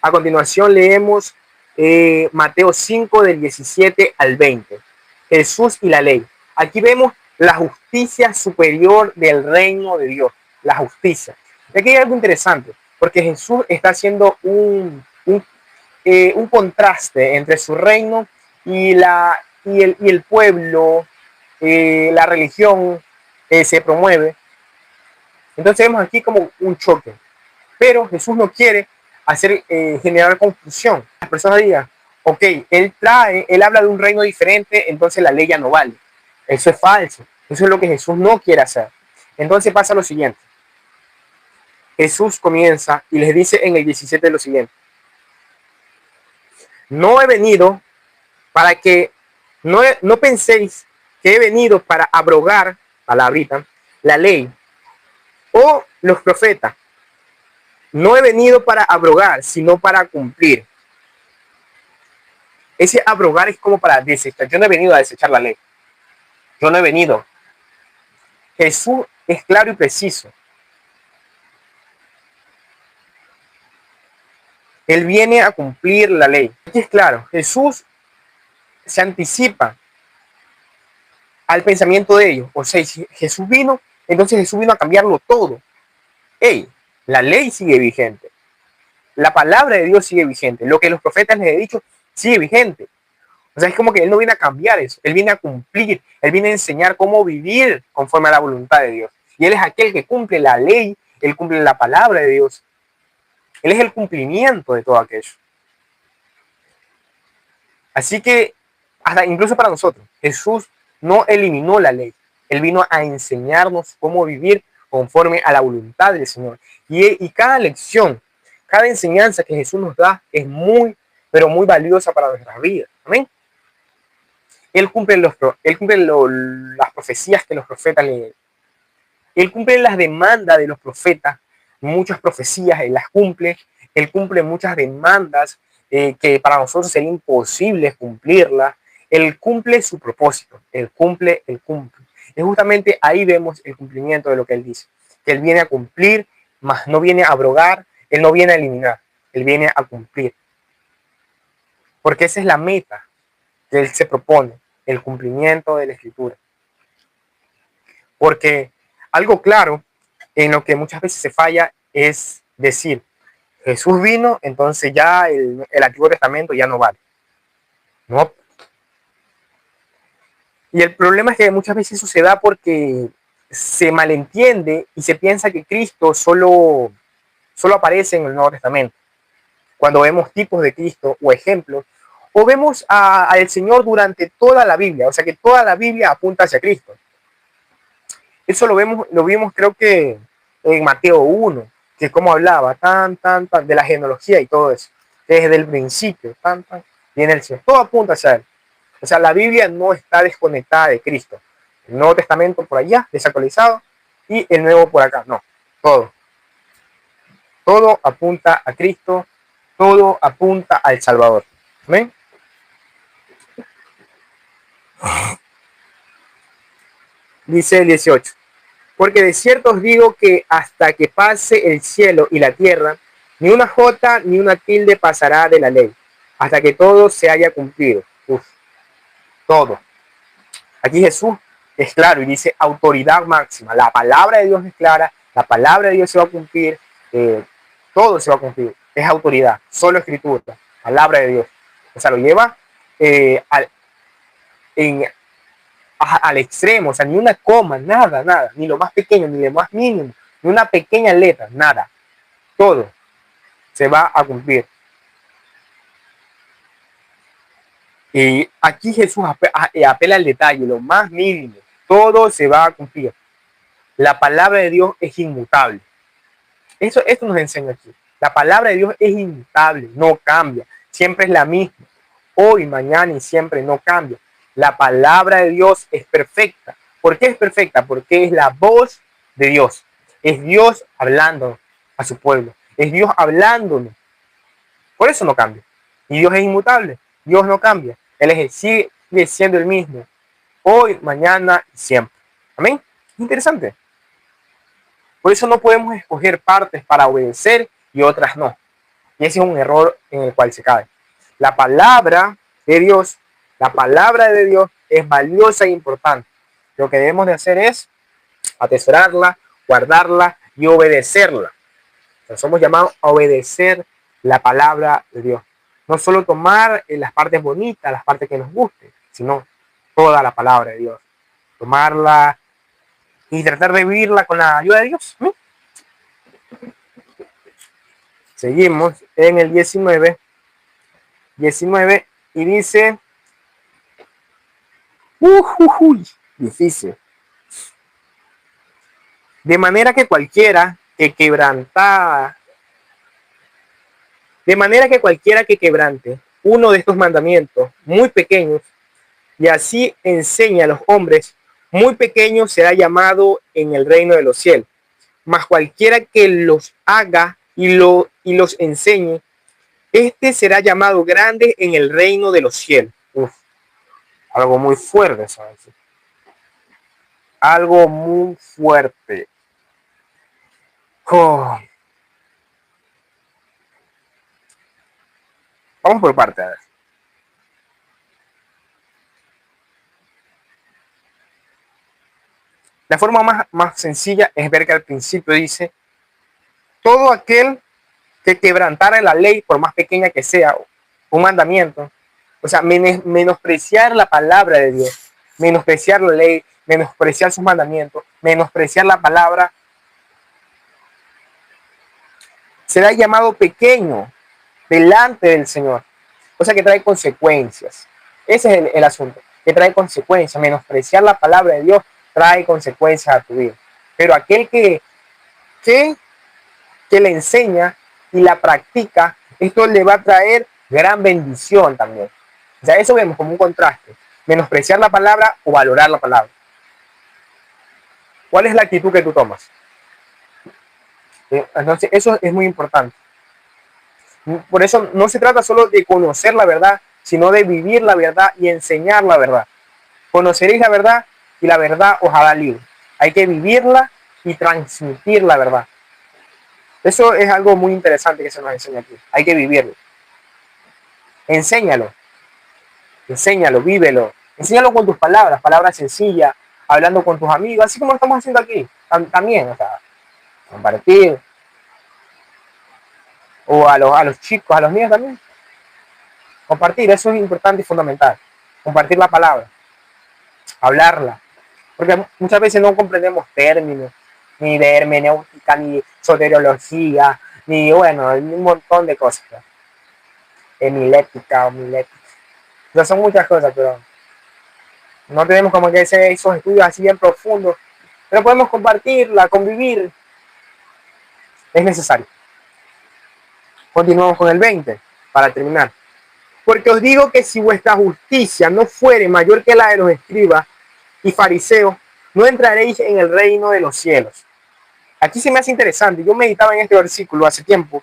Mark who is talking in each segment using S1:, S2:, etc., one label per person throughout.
S1: A continuación leemos Mateo 5 del 17 al 20. Jesús y la ley. Aquí vemos la justicia superior del reino de Dios. La justicia. Y aquí hay algo interesante, porque Jesús está haciendo un contraste entre su reino y el pueblo, la religión se promueve. Entonces vemos aquí como un choque. Pero Jesús no quiere generar confusión. Las personas digan, ok, él habla de un reino diferente, entonces la ley ya no vale. Eso es falso. Eso es lo que Jesús no quiere hacer. Entonces pasa lo siguiente. Jesús comienza y les dice en el 17 lo siguiente. No he venido para que, no penséis que he venido para abrogar, palabrita, la ley o los profetas. No he venido para abrogar, sino para cumplir. Ese abrogar es como para desechar. Yo no he venido a desechar la ley. Yo no he venido. Jesús es claro y preciso. Él viene a cumplir la ley. Aquí es claro. Jesús se anticipa al pensamiento de ellos. O sea, si Jesús vino, entonces Jesús vino a cambiarlo todo. Hey, la ley sigue vigente. La palabra de Dios sigue vigente. Lo que los profetas les he dicho sigue vigente. O sea, es como que Él no viene a cambiar eso. Él viene a cumplir. Él viene a enseñar cómo vivir conforme a la voluntad de Dios. Y Él es aquel que cumple la ley. Él cumple la palabra de Dios. Él es el cumplimiento de todo aquello. Así que, hasta incluso para nosotros, Jesús no eliminó la ley. Él vino a enseñarnos cómo vivir conforme a la voluntad del Señor. Y cada lección, cada enseñanza que Jesús nos da es muy, pero muy valiosa para nuestras vidas. Amén. Él cumple las profecías que los profetas leen. Él cumple las demandas de los profetas. Muchas profecías Él las cumple. Él cumple muchas demandas que para nosotros sería imposible cumplirlas. Él cumple su propósito. Él cumple. Y justamente ahí vemos el cumplimiento de lo que Él dice. Que Él viene a cumplir, mas no viene a abrogar. Él no viene a eliminar. Él viene a cumplir. Porque esa es la meta que Él se propone. El cumplimiento de la Escritura. Porque algo claro en lo que muchas veces se falla es decir, Jesús vino, entonces ya el Antiguo Testamento ya no vale. No. Y el problema es que muchas veces eso se da porque se malentiende y se piensa que Cristo solo aparece en el Nuevo Testamento. Cuando vemos tipos de Cristo o ejemplos, o vemos al Señor durante toda la Biblia, o sea que toda la Biblia apunta hacia Cristo. Eso lo vimos creo que en Mateo 1, que como hablaba de la genealogía y todo eso. Desde el principio, viene el Señor. Todo apunta hacia Él. O sea, la Biblia no está desconectada de Cristo. El Nuevo Testamento por allá, desactualizado, y el Nuevo por acá. No, todo. Todo apunta a Cristo, todo apunta al Salvador. ¿Ven? Dice el 18. Porque de cierto os digo que hasta que pase el cielo y la tierra, ni una jota ni una tilde pasará de la ley, hasta que todo se haya cumplido. Todo. Aquí Jesús es claro y dice autoridad máxima. La palabra de Dios es clara, la palabra de Dios se va a cumplir, todo se va a cumplir. Es autoridad, solo escritura, palabra de Dios. O sea, lo lleva al extremo, o sea, ni una coma, nada, ni lo más pequeño, ni lo más mínimo, ni una pequeña letra, nada. Todo se va a cumplir. Y aquí Jesús apela al detalle, lo más mínimo, todo se va a cumplir. La palabra de Dios es inmutable. Esto nos enseña aquí. La palabra de Dios es inmutable, no cambia, siempre es la misma. Hoy, mañana y siempre no cambia. La palabra de Dios es perfecta. ¿Por qué es perfecta? Porque es la voz de Dios. Es Dios hablando a su pueblo. Es Dios hablándonos. Por eso no cambia. Y Dios es inmutable. Dios no cambia. Él sigue siendo el mismo. Hoy, mañana y siempre. Amén. Interesante. Por eso no podemos escoger partes para obedecer y otras no. Y ese es un error en el cual se cae. La palabra de Dios, la palabra de Dios es valiosa e importante. Lo que debemos de hacer es atesorarla, guardarla y obedecerla. O sea, somos llamados a obedecer la palabra de Dios. No solo tomar las partes bonitas, las partes que nos gusten, sino toda la palabra de Dios. Tomarla y tratar de vivirla con la ayuda de Dios. Seguimos en el 19 y dice, difícil. De manera que cualquiera que quebrante uno de estos mandamientos muy pequeños y así enseña a los hombres, muy pequeño será llamado en el reino de los cielos. Mas cualquiera que los haga y los enseñe, este será llamado grande en el reino de los cielos. Uf, algo muy fuerte, ¿sabes? Algo muy fuerte. Oh. Vamos por partes. La forma más sencilla es ver que al principio dice, todo aquel que quebrantara la ley, por más pequeña que sea, un mandamiento, o sea, menospreciar la palabra de Dios, menospreciar la ley, menospreciar sus mandamientos, menospreciar la palabra, será llamado pequeño delante del Señor. O sea, que trae consecuencias. Ese es el asunto, que trae consecuencias. Menospreciar la palabra de Dios trae consecuencias a tu vida. Pero aquel que le enseña y la practica, esto le va a traer gran bendición también. O sea, eso vemos como un contraste. Menospreciar la palabra o valorar la palabra. ¿Cuál es la actitud que tú tomas? Entonces, eso es muy importante. Por eso no se trata solo de conocer la verdad, sino de vivir la verdad y enseñar la verdad. Conoceréis la verdad y la verdad os hará libre. Hay que vivirla y transmitir la verdad. Eso es algo muy interesante que se nos enseña aquí. Hay que vivirlo. Enséñalo. Enséñalo, vívelo. Enséñalo con tus palabras, palabras sencillas, hablando con tus amigos, así como lo estamos haciendo aquí. También, o sea, compartir. O a los chicos, a los niños también. Compartir, eso es importante y fundamental. Compartir la palabra. Hablarla. Porque muchas veces no comprendemos términos, ni de hermenéutica, ni soteriología, ni bueno, un montón de cosas. Homilética. O sea, son muchas cosas, pero no tenemos como que esos estudios así bien profundos. Pero podemos compartirla, convivir. Es necesario. Continuamos con el 20, para terminar. Porque os digo que si vuestra justicia no fuere mayor que la de los escribas y fariseos, no entraréis en el reino de los cielos. Aquí se me hace interesante. Yo meditaba en este versículo hace tiempo.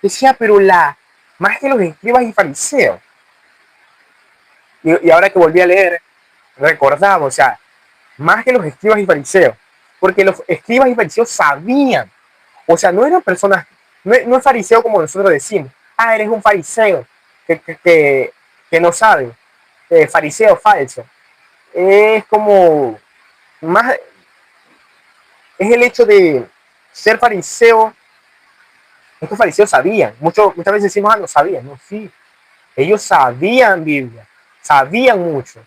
S1: Decía, pero más que los escribas y fariseos. Y ahora que volví a leer, recordaba, o sea, más que los escribas y fariseos. Porque los escribas y fariseos sabían. O sea, no eran personas, no es fariseo como nosotros decimos. Ah, eres un fariseo que no sabe. Fariseo falso. Es como más, es el hecho de ser fariseo. Estos fariseos sabían, muchas veces decimos, no sabían, no, sí, ellos sabían Biblia, sabían mucho,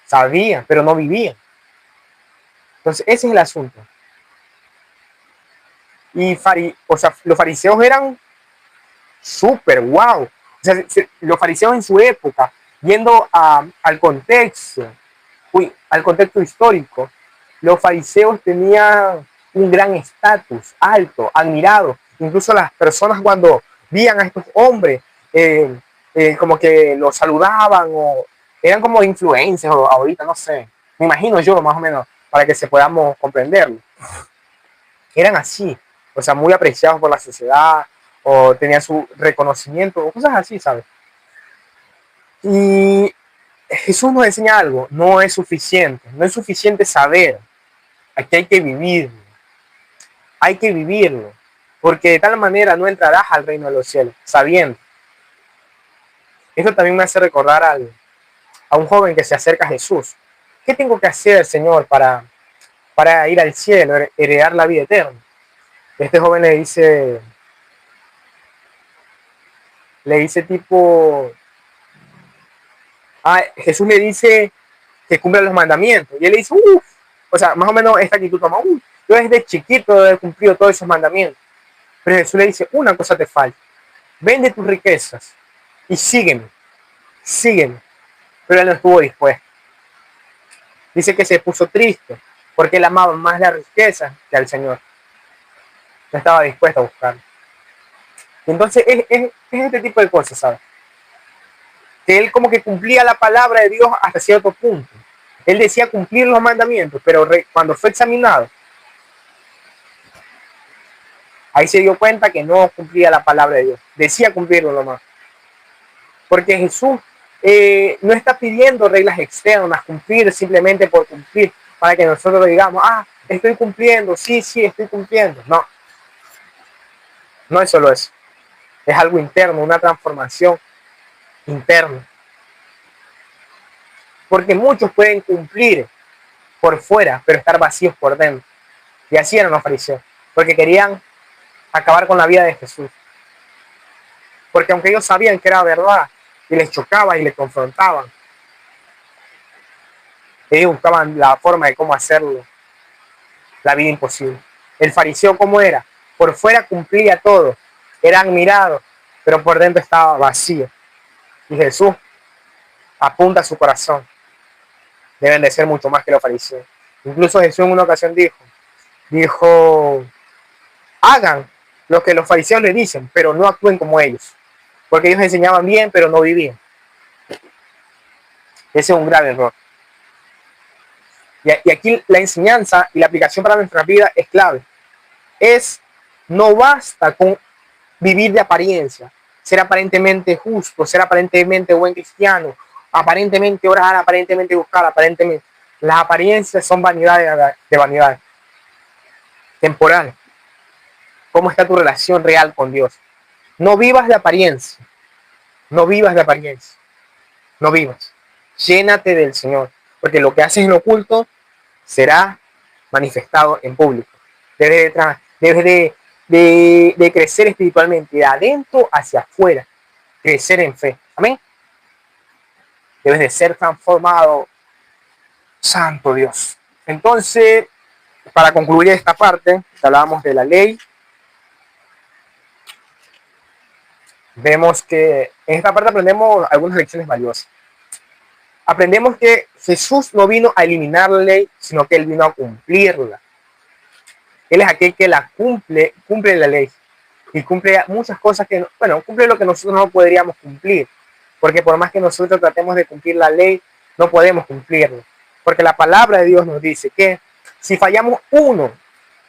S1: sabían, pero no vivían. Entonces, ese es el asunto. Y o sea, los fariseos eran súper wow. O sea, los fariseos en su época, yendo al contexto histórico, los fariseos tenían un gran estatus, alto, admirado. Incluso las personas cuando veían a estos hombres, como que los saludaban o eran como influencers o ahorita, no sé. Me imagino yo más o menos para que se podamos comprenderlo. Eran así, o sea, muy apreciados por la sociedad o tenían su reconocimiento o cosas así, ¿sabes? Y Jesús nos enseña algo, no es suficiente saber, aquí hay que vivirlo, porque de tal manera no entrarás al reino de los cielos, sabiendo. Esto también me hace recordar a un joven que se acerca a Jesús. ¿Qué tengo que hacer, Señor, para ir al cielo, heredar la vida eterna? Este joven le dice tipo, Jesús le dice que cumpla los mandamientos. Y él le dice, uff, o sea, más o menos esta actitud toma, yo desde chiquito he cumplido todos esos mandamientos. Pero Jesús le dice, una cosa te falta, vende tus riquezas y sígueme, sígueme. Pero él no estuvo dispuesto. Dice que se puso triste porque él amaba más la riqueza que al Señor. No estaba dispuesto a buscarlo. Y entonces es este tipo de cosas, ¿sabes? Que él como que cumplía la palabra de Dios hasta cierto punto. Él decía cumplir los mandamientos, pero cuando fue examinado, ahí se dio cuenta que no cumplía la palabra de Dios. Decía cumplirlo nomás. Porque Jesús no está pidiendo reglas externas, cumplir simplemente por cumplir, para que nosotros digamos, estoy cumpliendo, sí, estoy cumpliendo. No, no es solo eso. Es algo interno, una transformación interna. Porque muchos pueden cumplir por fuera, pero estar vacíos por dentro. Y así eran los fariseos, porque querían acabar con la vida de Jesús. Porque aunque ellos sabían que era verdad, y les chocaba y les confrontaban, ellos buscaban la forma de cómo hacerlo, la vida imposible. El fariseo, ¿cómo era? Por fuera cumplía todo, era admirado, pero por dentro estaba vacío. Y Jesús apunta a su corazón. Deben de ser mucho más que los fariseos. Incluso Jesús en una ocasión dijo, hagan lo que los fariseos le dicen, pero no actúen como ellos. Porque ellos enseñaban bien, pero no vivían. Ese es un grave error. Y aquí la enseñanza y la aplicación para nuestra vida es clave. No basta con vivir de apariencia, ser aparentemente justo, ser aparentemente buen cristiano, aparentemente orar, aparentemente buscar, aparentemente. Las apariencias son vanidades de vanidad. Temporal. ¿Cómo está tu relación real con Dios? No vivas de apariencia. No vivas de apariencia. No vivas. Llénate del Señor. Porque lo que haces en oculto será manifestado en público. Debes de crecer espiritualmente, de adentro hacia afuera. Crecer en fe. Amén. Debes de ser transformado. Santo Dios. Entonces, para concluir esta parte, hablábamos de la ley. Vemos que en esta parte aprendemos algunas lecciones valiosas. Aprendemos que Jesús no vino a eliminar la ley, sino que Él vino a cumplirla. Él es aquel que la cumple la ley. Y cumple muchas cosas que, cumple lo que nosotros no podríamos cumplir. Porque por más que nosotros tratemos de cumplir la ley, no podemos cumplirlo. Porque la palabra de Dios nos dice que si fallamos uno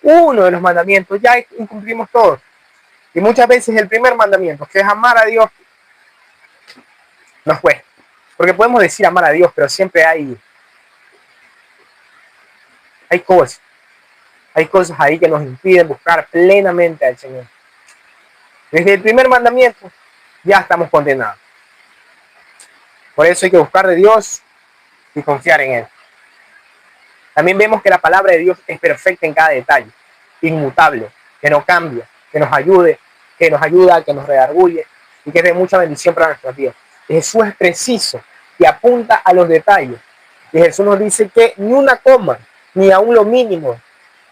S1: de los mandamientos, ya incumplimos todos. Y muchas veces el primer mandamiento, que es amar a Dios, nos cuesta. Porque podemos decir amar a Dios, pero siempre hay cosas. Hay cosas ahí que nos impiden buscar plenamente al Señor. Desde el primer mandamiento ya estamos condenados. Por eso hay que buscar de Dios y confiar en Él. También vemos que la palabra de Dios es perfecta en cada detalle, inmutable, que no cambia, que nos ayuda, que nos redarguye y que es de mucha bendición para nuestras vidas. Jesús es preciso y apunta a los detalles. Y Jesús nos dice que ni una coma, ni aún lo mínimo,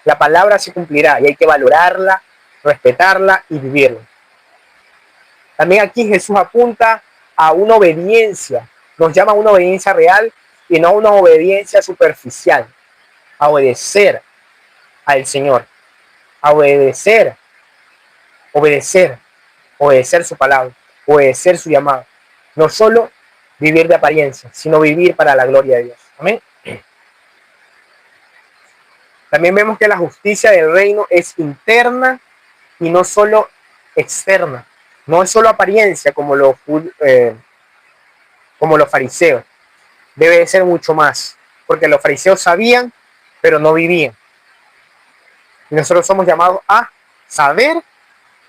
S1: la palabra se cumplirá y hay que valorarla, respetarla y vivirla. También aquí Jesús apunta a una obediencia, nos llama a una obediencia real y no a una obediencia superficial, a obedecer al Señor, a obedecer su palabra, obedecer su llamado. No solo vivir de apariencia, sino vivir para la gloria de Dios. Amén. También vemos que la justicia del reino es interna y no solo externa. No es solo apariencia como los fariseos. Debe de ser mucho más. Porque los fariseos sabían, pero no vivían. Y nosotros somos llamados a saber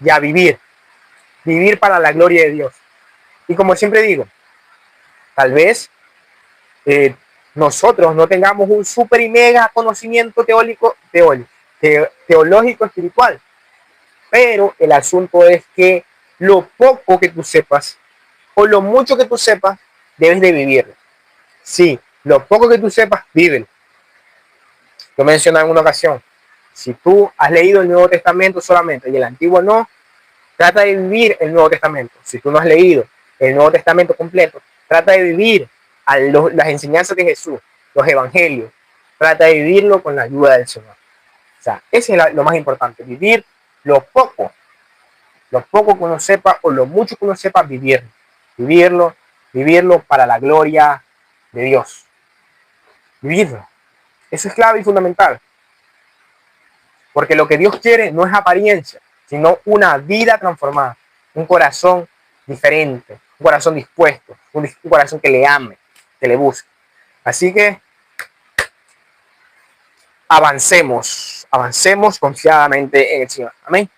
S1: y a vivir. Vivir para la gloria de Dios. Y como siempre digo, tal vez nosotros no tengamos un super y mega conocimiento teológico, espiritual, pero el asunto es que lo poco que tú sepas o lo mucho que tú sepas, debes de vivirlo. Sí, lo poco que tú sepas, vívelo. Yo mencioné en una ocasión, si tú has leído el Nuevo Testamento solamente y el Antiguo no, trata de vivir el Nuevo Testamento. Si tú no has leído el Nuevo Testamento completo, trata de vivir las enseñanzas de Jesús, los evangelios. Trata de vivirlo con la ayuda del Señor. O sea, ese es lo más importante, vivir lo poco que uno sepa o lo mucho que uno sepa, vivirlo. Vivirlo, vivirlo para la gloria de Dios. Vivirlo. Eso es clave y fundamental. Porque lo que Dios quiere no es apariencia, sino una vida transformada, un corazón diferente, un corazón dispuesto, un corazón que le ame, que le busque. Así que avancemos confiadamente en el Señor. Amén.